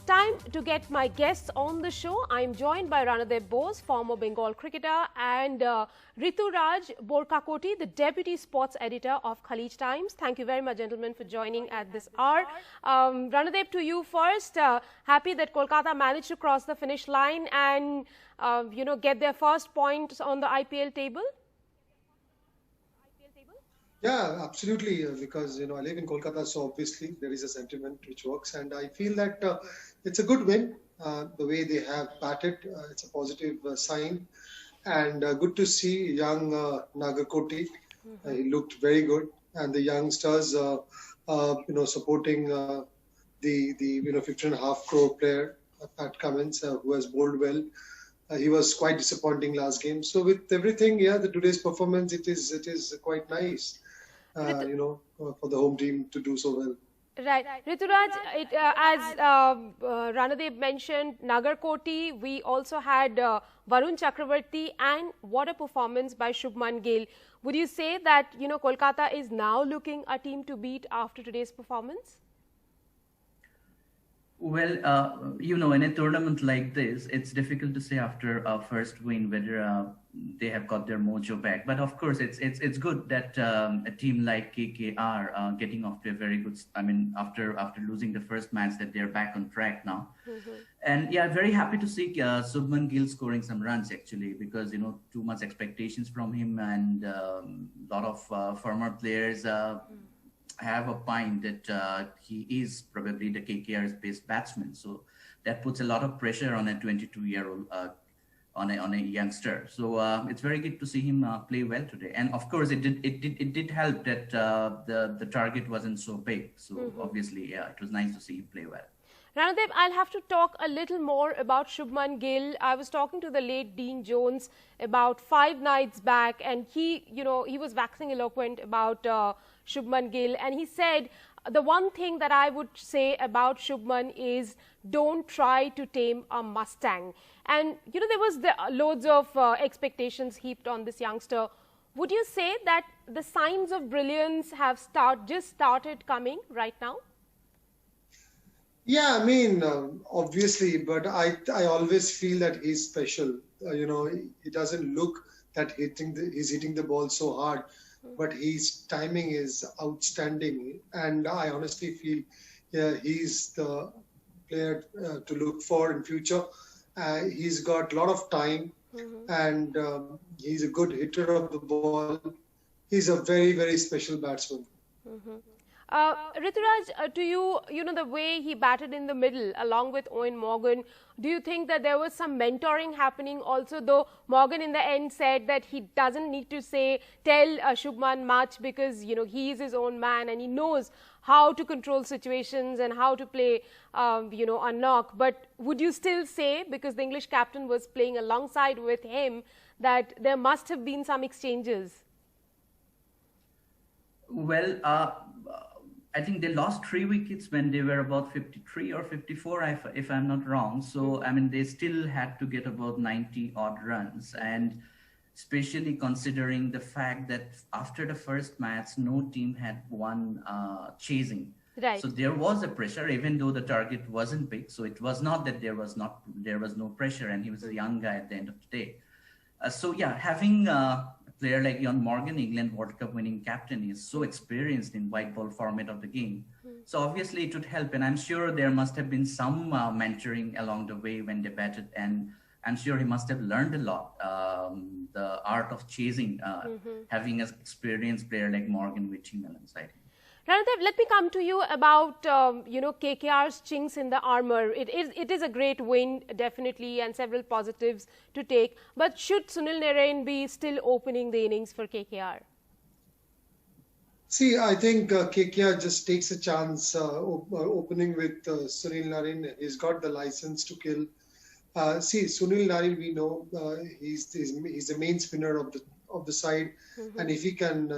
time to get my guests on the show. I'm joined by Ranadeb Bose, former Bengal cricketer, and Rituraj Borkakoti, the Deputy Sports Editor of Khalij Times. Thank you very much, gentlemen, for joining at this hour. Ranadeb, to you first. Happy that Kolkata managed to cross the finish line and, get their first points on the IPL table. Yeah, absolutely. Because I live in Kolkata, so obviously there is a sentiment which works, and I feel that it's a good win. The way they have batted, it's a positive sign, and good to see young Nagarkoti. He looked very good, and the youngsters, supporting the 15.5 crore player Pat Cummins, who has bowled well. He was quite disappointing last game. So with everything, today's performance, it is quite nice. For the home team to do so well. Right. Rituraj, as Ranadeb mentioned, Nagarkoti, we also had Varun Chakravarti, and what a performance by Shubman Gill. Would you say that, Kolkata is now looking a team to beat after today's performance? Well, in a tournament like this, it's difficult to say after a first win whether they have got their mojo back. But of course, it's good that a team like KKR getting off to a very good. After losing the first match, that they're back on track now. And very happy to see Shubman Gill scoring some runs actually, because too much expectations from him, and a lot of former players. Have opined that he is probably the KKR's best batsman, so that puts a lot of pressure on a 22-year-old, on a youngster. So it's very good to see him play well today. And of course, it did help that the target wasn't so big. So obviously, it was nice to see him play well. Ranadeb, I'll have to talk a little more about Shubman Gill. I was talking to the late Dean Jones about 5 nights back, and he was waxing eloquent about Shubman Gill, and he said the one thing that I would say about Shubman is don't try to tame a Mustang. And there was loads of expectations heaped on this youngster. Would you say that the signs of brilliance have just started coming right now? Yeah, obviously, but I always feel that he's special. He doesn't look that he's hitting the ball so hard, but his timing is outstanding. And I honestly feel he's the player to look for in future. He's got a lot of time, and he's a good hitter of the ball. He's a very, very special batsman. Rituraj, to you, the way he batted in the middle along with Owen Morgan, do you think that there was some mentoring happening also, though Morgan in the end said that he doesn't need to tell Shubman much because, he is his own man and he knows how to control situations and how to play, a knock. But would you still say, because the English captain was playing alongside with him, that there must have been some exchanges? Well, I think they lost 3 wickets when they were about 53 or 54, if I'm not wrong. So, they still had to get about 90 odd runs. And especially considering the fact that after the first match, no team had won chasing. Right. So there was a pressure, even though the target wasn't big. So it was not that there was no pressure, and he was a young guy at the end of the day. Having a player like Ian Morgan, England World Cup winning captain, is so experienced in white ball format of the game. So obviously it would help, and I'm sure there must have been some mentoring along the way when they batted, and I'm sure he must have learned a lot, the art of chasing, having an experienced player like Morgan with him alongside him. Ranadeb, let me come to you about, KKR's chinks in the armour. It is a great win, definitely, and several positives to take. But should Sunil Narine be still opening the innings for KKR? See, I think KKR just takes a chance opening with Sunil Narine. He's got the license to kill. Sunil Narine, we know he's the main spinner of the side, and if he can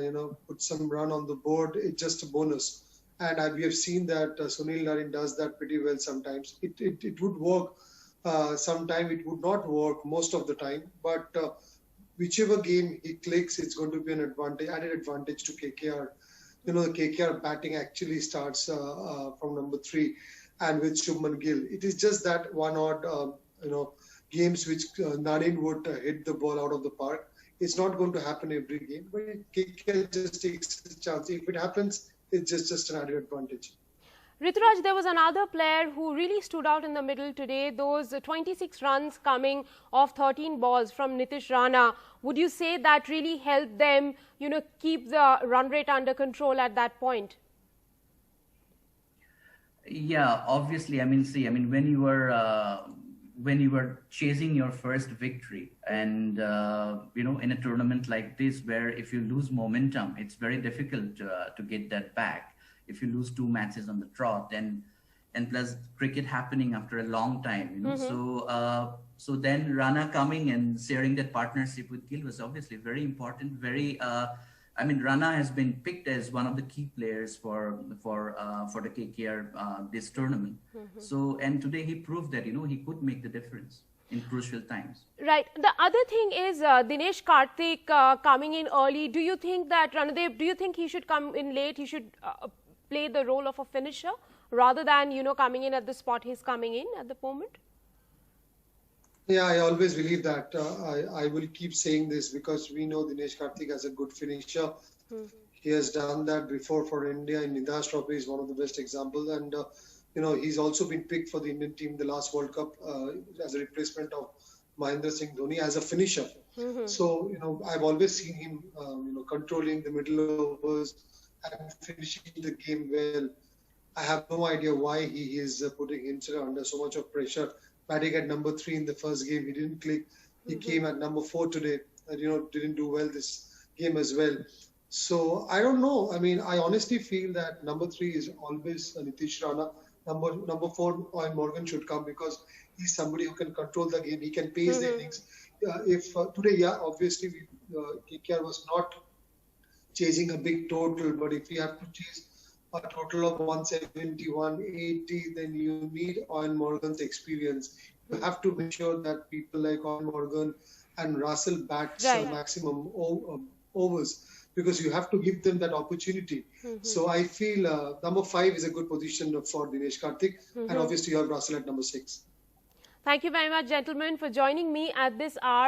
put some run on the board, it's just a bonus. And we have seen that Sunil Narine does that pretty well sometimes. It would work, sometime it would not work most of the time, but whichever game he clicks, it's going to be an added advantage to KKR. The KKR batting actually starts from number 3. and with Shubman Gill. It is just that one odd, games which Narine would hit the ball out of the park. It's not going to happen every game, but KKR just takes a chance. If it happens, it's just an added advantage. Rituraj, there was another player who really stood out in the middle today. Those 26 runs coming off 13 balls from Nitish Rana. Would you say that really helped them, keep the run rate under control at that point? Yeah, obviously. When you were chasing your first victory, and in a tournament like this, where if you lose momentum, it's very difficult to get that back. If you lose 2 matches on the trot, and plus cricket happening after a long time, so then Rana coming and sharing that partnership with Gill was obviously very important. Rana has been picked as one of the key players for the KKR this tournament. So, and today he proved that he could make the difference in crucial times. Right. The other thing is Dinesh Karthik coming in early. Do you think that Ranadev? Do you think he should come in late? He should play the role of a finisher rather than coming in at the spot he's coming in at the moment? Yeah, I always believe that. I will keep saying this because we know Dinesh Karthik as a good finisher. He has done that before for India in Nidah's Trophy. Is one of the best examples, and he's also been picked for the Indian team the last World Cup as a replacement of Mahendra Singh Dhoni as a finisher. So I've always seen him controlling the middle overs and finishing the game well. I have no idea why he is putting himself under so much of pressure. Batting at number 3 in the first game, he didn't click. He came at number 4 today, and didn't do well this game as well. So I don't know. I honestly feel that number 3 is always Nitish Rana. Number 4, Owen Morgan should come because he's somebody who can control the game. He can pace the innings. Today, obviously, KKR was not chasing a big total, but if you have to chase a total of 170, 180, then you need Owen Morgan's experience. You have to make sure that people like Owen Morgan and Russell bats maximum overs because you have to give them that opportunity. So I feel number 5 is a good position for Dinesh Karthik, and obviously you have Russell at number 6. Thank you very much, gentlemen, for joining me at this hour.